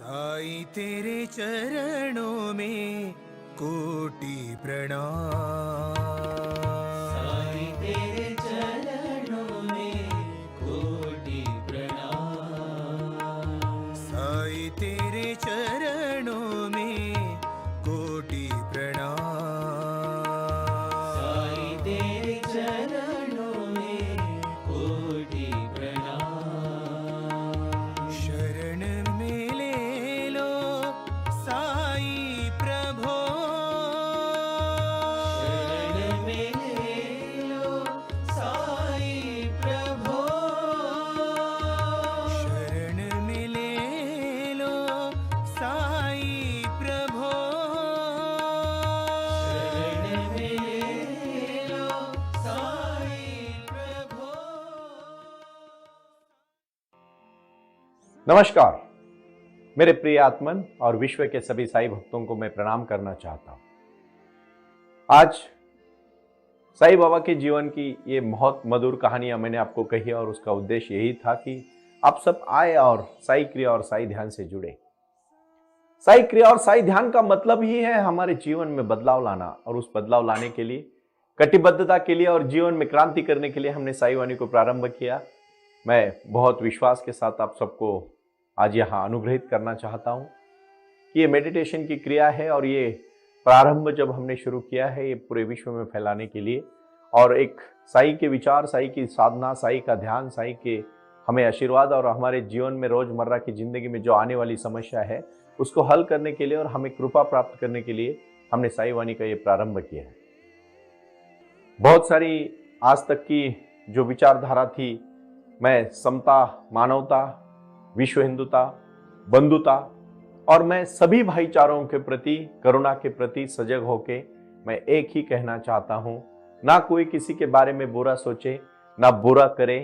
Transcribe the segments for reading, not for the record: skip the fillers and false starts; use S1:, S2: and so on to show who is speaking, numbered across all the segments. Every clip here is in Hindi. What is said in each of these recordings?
S1: साईं तेरे चरणों में कोटि प्रणाम।
S2: साईं तेरे चरणों में कोटि प्रणाम।
S1: साईं तेरे चरणों में कोटि प्रणाम।
S2: साईं तेरे चरणों में कोटि प्रणाम।
S1: शरण में ले लो साईं प्रभो।
S2: शरण में ले लो साईं प्रभो।
S1: शरण में ले लो साईं प्रभो।
S2: शरण में ले लो साईं प्रभो।
S3: नमस्कार मेरे प्रिय आत्मन और विश्व के सभी साईं भक्तों को मैं प्रणाम करना चाहता हूं। आज साईं बाबा के जीवन की ये बहुत मधुर कहानियां मैंने आपको कही और उसका उद्देश्य यही था कि आप सब आए और साई क्रिया और साई ध्यान से जुड़े। साई क्रिया और साई ध्यान का मतलब ही है हमारे जीवन में बदलाव लाना, और उस बदलाव लाने के लिए, कटिबद्धता के लिए और जीवन में क्रांति करने के लिए हमने साई वाणी को प्रारंभ किया। मैं बहुत विश्वास के साथ आप सबको आज यहाँ अनुग्रहित करना चाहता हूँ कि ये मेडिटेशन की क्रिया है और ये प्रारंभ जब हमने शुरू किया है ये पूरे विश्व में फैलाने के लिए, और एक साई के विचार, साई की साधना, साई का ध्यान, साई के हमें आशीर्वाद और हमारे जीवन में रोजमर्रा की जिंदगी में जो आने वाली समस्या है उसको हल करने के लिए और हमें कृपा प्राप्त करने के लिए हमने साई वाणी का ये प्रारंभ किया है। बहुत सारी आज तक की जो विचारधारा थी, मैं समता, मानवता, विश्व हिंदुता, बंधुता और मैं सभी भाईचारों के प्रति, करुणा के प्रति सजग होके मैं एक ही कहना चाहता हूं, ना कोई किसी के बारे में बुरा सोचे, ना बुरा करे,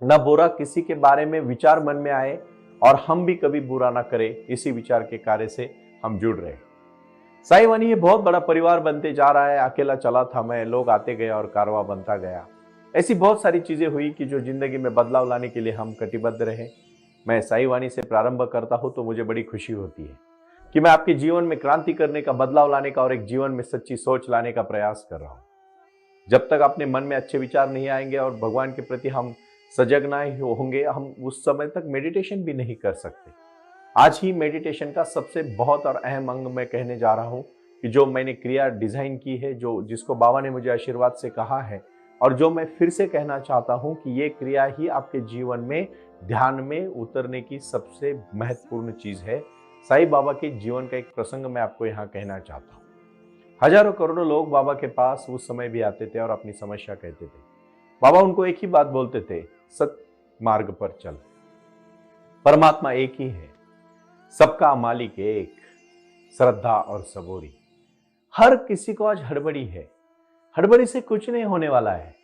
S3: ना बुरा किसी के बारे में विचार मन में आए, और हम भी कभी बुरा ना करें। इसी विचार के कार्य से हम जुड़ रहे। साई वाणी ये बहुत बड़ा परिवार बनते जा रहा है। अकेला चला था मैं, लोग आते गए और कारवा बनता गया। ऐसी बहुत सारी चीजें हुई कि जो जिंदगी में बदलाव लाने के लिए हम कटिबद्ध रहे। मैं साई वाणी से प्रारंभ करता हूं तो मुझे बड़ी खुशी होती है कि मैं आपके जीवन में क्रांति करने का, बदलाव लाने का और एक जीवन में सच्ची सोच लाने का प्रयास कर रहा हूं। जब तक अपने मन में अच्छे विचार नहीं आएंगे और भगवान के प्रति हम सजग नहीं होंगे, हम उस समय तक मेडिटेशन भी नहीं कर सकते। आज ही मेडिटेशन का सबसे बहुत और अहम अंग मैं कहने जा रहा हूं कि जो मैंने क्रिया डिजाइन की है, जो जिसको बाबा ने मुझे आशीर्वाद से कहा है, और जो मैं फिर से कहना चाहता हूं कि ये क्रिया ही आपके जीवन में ध्यान में उतरने की सबसे महत्वपूर्ण चीज है। साईं बाबा के जीवन का एक प्रसंग मैं आपको यहाँ कहना चाहता हूँ। हजारों करोड़ों लोग बाबा के पास उस समय भी आते थे और अपनी समस्या कहते थे। बाबा उनको एक ही बात बोलते थे, सत्य मार्ग पर चल। परमात्मा एक ही है, सबका मालिक एक, श्रद्धा और सबूरी। हर किसी को आज हड़बड़ी है, हड़बड़ी से कुछ नहीं होने वाला है।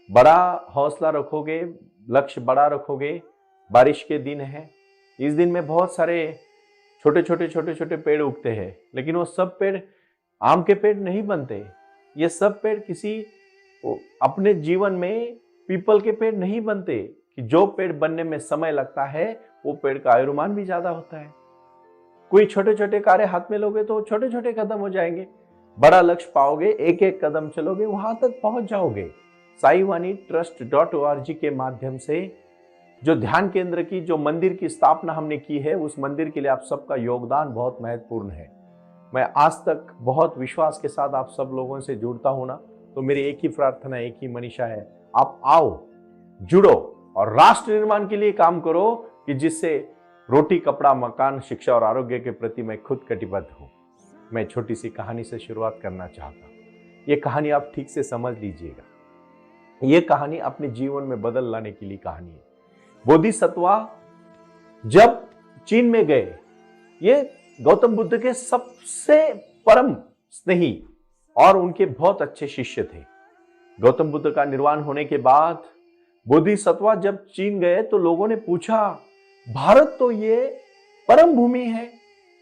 S3: बड़ा हौसला रखोगे, लक्ष्य बड़ा रखोगे। बारिश के दिन है, इस दिन में बहुत सारे छोटे छोटे पेड़ उगते हैं, लेकिन वो सब पेड़ आम के पेड़ नहीं बनते। ये सब पेड़ किसी अपने जीवन में पीपल के पेड़ नहीं बनते कि जो पेड़ बनने में समय लगता है वो पेड़ का आयुर्मान भी ज्यादा होता है। कोई छोटे छोटे कार्य हाथ में लोगे तो छोटे छोटे कदम हो जाएंगे, बड़ा लक्ष्य पाओगे, एक एक कदम चलोगे, वहां तक पहुंच जाओगे। साई वाणी trust.org के माध्यम से जो ध्यान केंद्र की, जो मंदिर की स्थापना हमने की है, उस मंदिर के लिए आप सबका योगदान बहुत महत्वपूर्ण है। मैं आज तक बहुत विश्वास के साथ आप सब लोगों से जुड़ता हूं ना, तो मेरी एक ही प्रार्थना, एक ही मनीषा है, आप आओ, जुड़ो और राष्ट्र निर्माण के लिए काम करो कि जिससे रोटी, कपड़ा, मकान, शिक्षा और आरोग्य के प्रति मैं खुद कटिबद्ध हूं। मैं छोटी सी कहानी से शुरुआत करना चाहता हूं। ये कहानी आप ठीक से समझ लीजिएगा। ये कहानी अपने जीवन में बदल लाने के लिए कहानी है। बोधिसत्वा जब चीन में गए, ये गौतम बुद्ध के सबसे परम स्नेही और उनके बहुत अच्छे शिष्य थे। गौतम बुद्ध का निर्वाण होने के बाद बोधिसत्वा जब चीन गए तो लोगों ने पूछा, भारत तो ये परम भूमि है,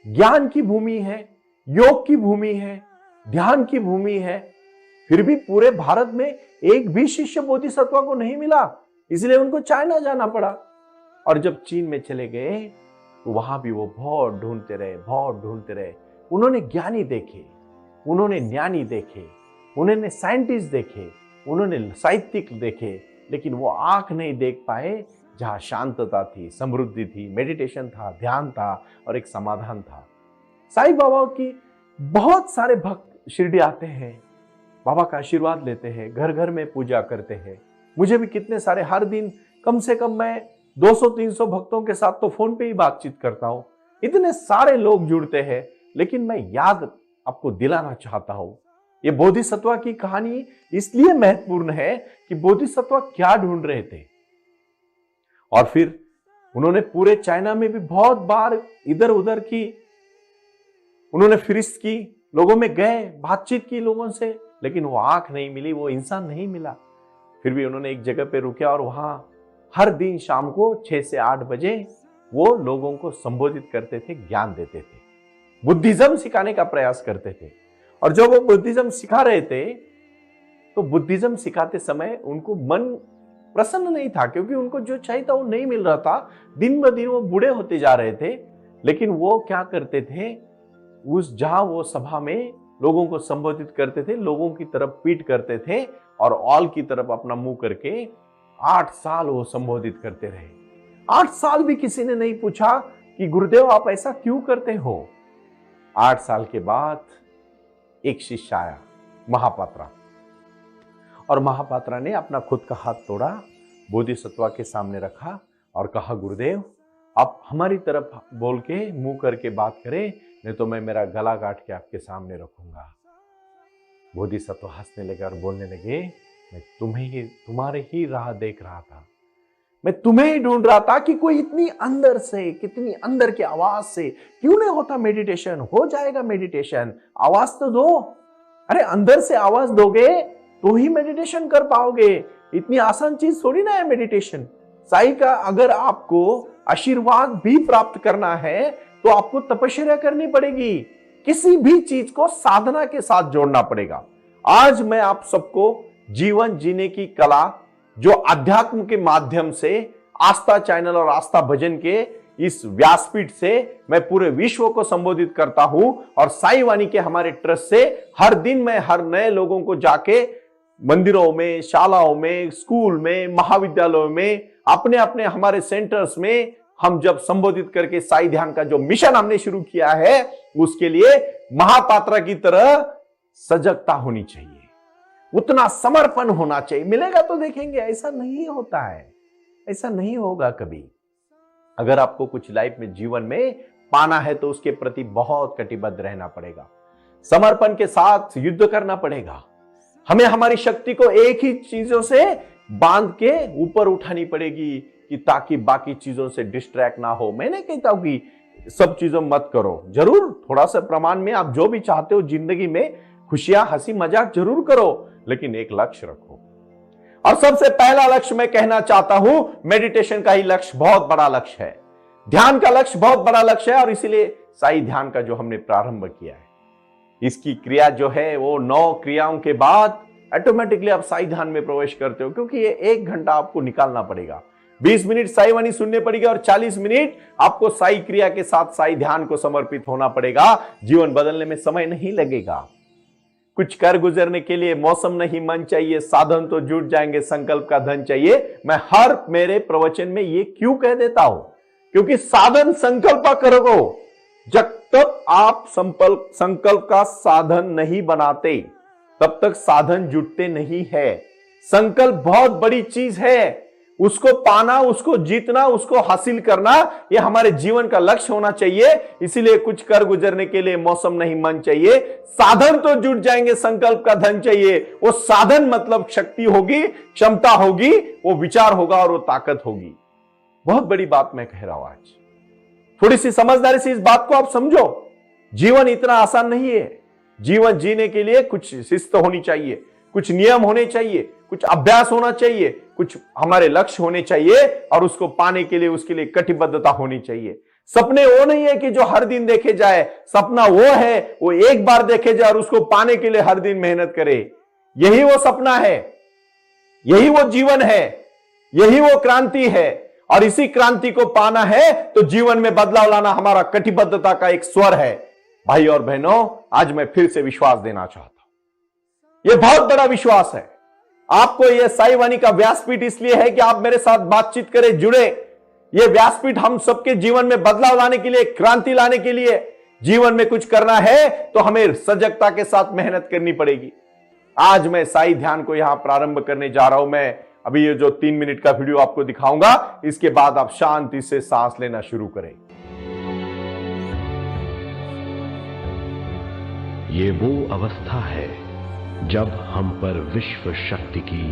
S3: ज्ञान की भूमि है, योग की भूमि है, ध्यान की भूमि है, फिर भी पूरे भारत में एक भी शिष्य बोधिसत्वा को नहीं मिला, इसलिए उनको चाइना जाना पड़ा। और जब चीन में चले गए तो वहां भी वो बहुत ढूंढते रहे। उन्होंने ज्ञानी देखे, उन्होंने ज्ञानी देखे, उन्होंने साइंटिस्ट देखे, उन्होंने साहित्यिक देखे, लेकिन वो आंख नहीं देख पाए जहां शांतता थी, समृद्धि थी, मेडिटेशन था, ध्यान था और एक समाधान था। साईं बाबा की बहुत सारे भक्त शिरडी आते हैं, बाबा का आशीर्वाद लेते हैं, घर घर में पूजा करते हैं। मुझे भी कितने सारे, हर दिन कम से कम मैं 200-300 भक्तों के साथ तो फोन पे ही बातचीत करता हूं। इतने सारे लोग जुड़ते हैं, लेकिन मैं याद आपको दिलाना चाहता हूं, ये बोधिसत्व की कहानी इसलिए महत्वपूर्ण है कि बोधिसत्व क्या ढूंढ रहे थे। और फिर उन्होंने पूरे चाइना में भी बहुत बार इधर उधर की, उन्होंने फिरिस्त की, लोगों में गए, बातचीत की लोगों से, लेकिन वो आंख नहीं मिली, वो इंसान नहीं मिला। फिर भी उन्होंने एक जगह पे रुके और वहां हर दिन शाम को 6 से 8 बजे वो लोगों को संबोधित करते थे, ज्ञान देते थे, बुद्धिज्म सिखाने का प्रयास करते थे। और जब वो बुद्धिज्म सिखा रहे थे तो बुद्धिज्म सिखाते समय उनको मन प्रसन्न नहीं था, क्योंकि उनको जो चाहिए था वो नहीं मिल रहा था। दिन ब दिन वो बूढ़े होते जा रहे थे। लेकिन वो क्या करते थे, उस जहां वो सभा में लोगों को संबोधित करते थे, लोगों की तरफ पीठ करते थे और ऑल की तरफ अपना मुंह करके 8 साल वो संबोधित करते रहे। 8 साल भी किसी ने नहीं पूछा कि गुरुदेव आप ऐसा क्यों करते हो। 8 साल के बाद एक शिष्य आया, महापात्रा, और महापात्रा ने अपना खुद का हाथ तोड़ा, बोधिसत्व के सामने रखा और कहा, गुरुदेव आप हमारी तरफ बोल के मुंह करके बात करें, नहीं तो मैं मेरा गला काट के आपके सामने रखूंगा। बोधिसत्व हंसने लगे और बोलने लगे, मैं तुम्हारे ही राह देख रहा था, मैं तुम्हें ही ढूंढ रहा था कि कोई इतनी अंदर से, कितनी अंदर की आवाज से क्यों नहीं होता मेडिटेशन। हो जाएगा मेडिटेशन, आवाज तो दो। अरे अंदर से आवाज दोगे तो ही मेडिटेशन कर पाओगे। इतनी आसान चीज थोड़ी ना है मेडिटेशन। साईं का अगर आपको आशीर्वाद भी प्राप्त करना है तो आपको तपस्या करनी पड़ेगी, किसी भी चीज को साधना के साथ जोड़ना पड़ेगा। आज मैं आप सबको जीवन जीने की कला, जो अध्यात्म के माध्यम से आस्था चैनल और आस्था भजन के इस व्यासपीठ से मैं पूरे विश्व को संबोधित करता हूं, और साईं वाणी के हमारे ट्रस्ट से हर दिन मैं हर नए लोगों को जाके मंदिरों में, शालाओं में, स्कूल में, महाविद्यालयों में, अपने अपने हमारे सेंटर्स में हम जब संबोधित करके साईं ध्यान का जो मिशन हमने शुरू किया है, उसके लिए महापात्रा की तरह सजगता होनी चाहिए, उतना समर्पण होना चाहिए। मिलेगा तो देखेंगे, ऐसा नहीं होता है, ऐसा नहीं होगा कभी। अगर आपको कुछ लाइफ में, जीवन में पाना है तो उसके प्रति बहुत कटिबद्ध रहना पड़ेगा, समर्पण के साथ युद्ध करना पड़ेगा। हमें हमारी शक्ति को एक ही चीजों से बांध के ऊपर उठानी पड़ेगी कि ताकि बाकी चीजों से डिस्ट्रैक्ट ना हो। मैं नहीं कहता हूं कि सब चीजों मत करो, जरूर थोड़ा सा प्रमाण में आप जो भी चाहते हो जिंदगी में, खुशियां, हंसी मजाक जरूर करो, लेकिन एक लक्ष्य रखो। और सबसे पहला लक्ष्य मैं कहना चाहता हूं, मेडिटेशन का ही लक्ष्य बहुत बड़ा लक्ष्य है, ध्यान का लक्ष्य बहुत बड़ा लक्ष्य है। और इसीलिए साईं ध्यान का जो हमने प्रारंभ किया है, इसकी क्रिया जो है वो 9 क्रियाओं के बाद ऑटोमेटिकली आप साईं ध्यान में प्रवेश करते हो, क्योंकि ये 1 घंटा आपको निकालना पड़ेगा। 20 मिनट साईं वाणी सुनने पड़ेगी और 40 मिनट आपको साईं क्रिया के साथ साईं ध्यान को समर्पित होना पड़ेगा। जीवन बदलने में समय नहीं लगेगा। कुछ कर गुजरने के लिए मौसम नहीं मन चाहिए, साधन तो जुट जाएंगे, संकल्प का धन चाहिए। मैं हर मेरे प्रवचन में ये क्यों कह देता हूं, क्योंकि साधन संकल्प करोगे, जब तक आप संकल्प का साधन नहीं बनाते तब तक साधन जुटते नहीं है। संकल्प बहुत बड़ी चीज है, उसको पाना, उसको जीतना, उसको हासिल करना, यह हमारे जीवन का लक्ष्य होना चाहिए। इसीलिए कुछ कर गुजरने के लिए मौसम नहीं मन चाहिए, साधन तो जुट जाएंगे, संकल्प का धन चाहिए। वो साधन मतलब शक्ति होगी, क्षमता होगी, वो विचार होगा और वो ताकत होगी। बहुत बड़ी बात मैं कह रहा हूं आज, थोड़ी सी समझदारी से इस बात को आप समझो। जीवन इतना आसान नहीं है। जीवन जीने के लिए कुछ शिस्त होनी चाहिए, कुछ नियम होने चाहिए, कुछ अभ्यास होना चाहिए, कुछ हमारे लक्ष्य होने चाहिए, और उसको पाने के लिए, उसके लिए कटिबद्धता होनी चाहिए। सपने वो नहीं है कि जो हर दिन देखे जाए, सपना वो है वो एक बार देखे जाए और उसको पाने के लिए हर दिन मेहनत करे। यही वो सपना है, यही वो जीवन है, यही वो क्रांति है। और इसी क्रांति को पाना है तो जीवन में बदलाव लाना हमारा कटिबद्धता का एक स्वर है। भाई और बहनों, आज मैं फिर से विश्वास देना चाहता हूं, यह बहुत बड़ा विश्वास है। आपको यह साई वाणी का व्यासपीठ इसलिए है कि आप मेरे साथ बातचीत करें, जुड़े। यह व्यासपीठ हम सबके जीवन में बदलाव लाने के लिए, क्रांति लाने के लिए। जीवन में कुछ करना है तो हमें सजगता के साथ मेहनत करनी पड़ेगी। आज मैं साई ध्यान को यहां प्रारंभ करने जा रहा हूं। मैं अभी ये जो 3 मिनट का वीडियो आपको दिखाऊंगा, इसके बाद आप शांति से सांस लेना शुरू करें।
S4: ये वो अवस्था है जब हम पर विश्व शक्ति की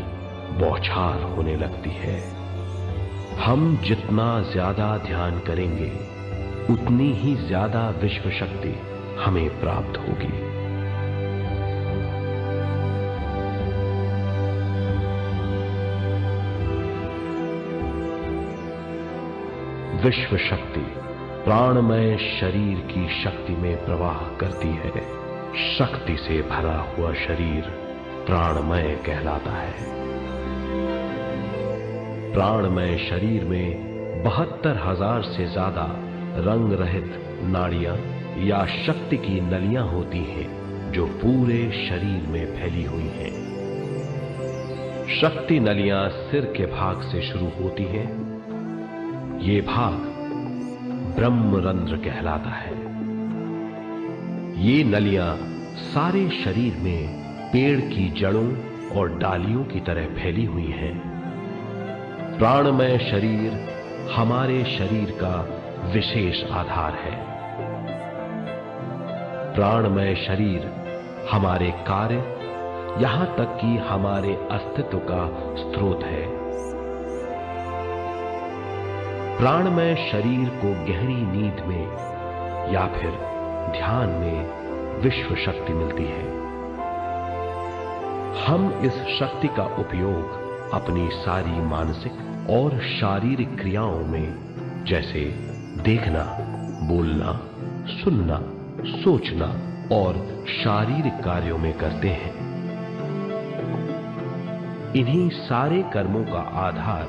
S4: बौछार होने लगती है। हम जितना ज्यादा ध्यान करेंगे उतनी ही ज्यादा विश्व शक्ति हमें प्राप्त होगी। विश्व शक्ति प्राणमय शरीर की शक्ति में प्रवाह करती है। शक्ति से भरा हुआ शरीर प्राणमय कहलाता है। प्राणमय शरीर में 72,000 से ज्यादा रंग रहित नाड़ियां या शक्ति की नलियां होती हैं जो पूरे शरीर में फैली हुई हैं। शक्ति नलियां सिर के भाग से शुरू होती हैं। ये भाग ब्रह्मरंध्र कहलाता है। ये नलियां सारे शरीर में पेड़ की जड़ों और डालियों की तरह फैली हुई हैं। प्राणमय शरीर हमारे शरीर का विशेष आधार है। प्राणमय शरीर हमारे कार्य, यहां तक कि हमारे अस्तित्व का स्रोत है। प्राणमय शरीर को गहरी नींद में या फिर ध्यान में विश्व शक्ति मिलती है। हम इस शक्ति का उपयोग अपनी सारी मानसिक और शारीरिक क्रियाओं में, जैसे देखना, बोलना, सुनना, सोचना और शारीरिक कार्यों में करते हैं। इन्हीं सारे कर्मों का आधार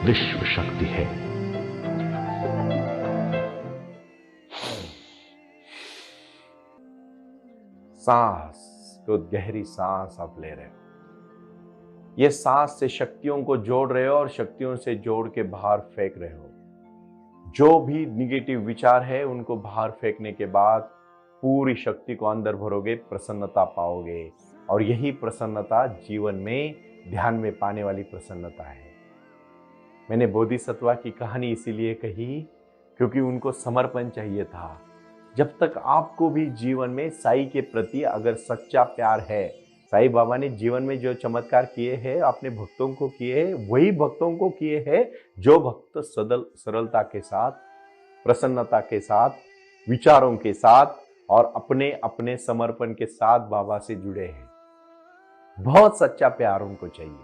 S4: विश्व शक्ति है।
S3: सांस को, गहरी सांस आप ले रहे हो। यह सांस से शक्तियों को जोड़ रहे हो और शक्तियों से जोड़ के बाहर फेंक रहे हो। जो भी निगेटिव विचार है उनको बाहर फेंकने के बाद पूरी शक्ति को अंदर भरोगे, प्रसन्नता पाओगे। और यही प्रसन्नता जीवन में ध्यान में पाने वाली प्रसन्नता है। मैंने बोधिसत्वा की कहानी इसीलिए कही क्योंकि उनको समर्पण चाहिए था। जब तक आपको भी जीवन में साई के प्रति अगर सच्चा प्यार है, साई बाबा ने जीवन में जो चमत्कार किए हैं अपने भक्तों को किए हैं, वही भक्तों को किए हैं जो भक्त सरलता के साथ, प्रसन्नता के साथ, विचारों के साथ और अपने अपने समर्पण के साथ बाबा से जुड़े हैं। बहुत सच्चा प्यार उनको चाहिए,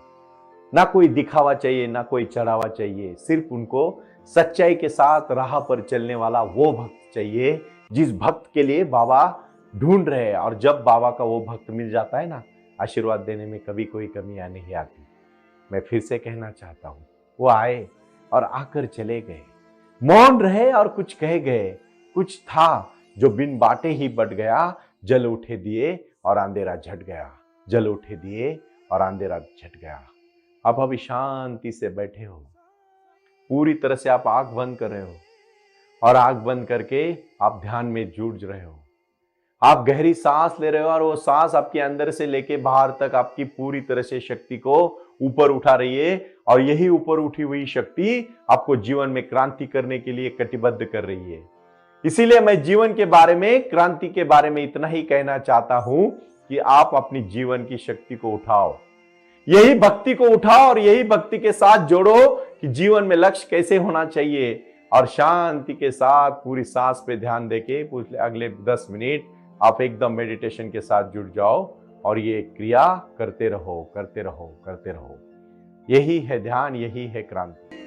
S3: ना कोई दिखावा चाहिए, ना कोई चढ़ावा चाहिए। सिर्फ उनको सच्चाई के साथ राह पर चलने वाला वो भक्त चाहिए जिस भक्त के लिए बाबा ढूंढ रहे हैं। और जब बाबा का वो भक्त मिल जाता है ना, आशीर्वाद देने में कभी कोई कमियां नहीं आती। मैं फिर से कहना चाहता हूं, वो आए और आकर चले गए, मौन रहे और कुछ कह गए। कुछ था जो बिन बाटे ही बट गया, जल उठे दिए और अंधेरा झट गया, जल उठे दिए और अंधेरा झट गया। आप अभी शांति से बैठे हो, पूरी तरह से आप आंख बंद कर रहे हो और आंख बंद करके आप ध्यान में जुड़ रहे हो। आप गहरी सांस ले रहे हो और वो सांस आपके अंदर से लेके बाहर तक आपकी पूरी तरह से शक्ति को ऊपर उठा रही है। और यही ऊपर उठी हुई शक्ति आपको जीवन में क्रांति करने के लिए कटिबद्ध कर रही है। इसीलिए मैं जीवन के बारे में, क्रांति के बारे में इतना ही कहना चाहता हूं कि आप अपनी जीवन की शक्ति को उठाओ, यही भक्ति को उठाओ और यही भक्ति के साथ जोड़ो कि जीवन में लक्ष्य कैसे होना चाहिए। और शांति के साथ पूरी सांस पे ध्यान देके अगले 10 मिनट आप एकदम मेडिटेशन के साथ जुड़ जाओ और ये क्रिया करते रहो, करते रहो, करते रहो। यही है ध्यान, यही है क्रांति।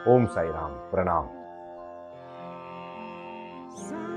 S3: ओम साई राम। प्रणाम।
S1: सा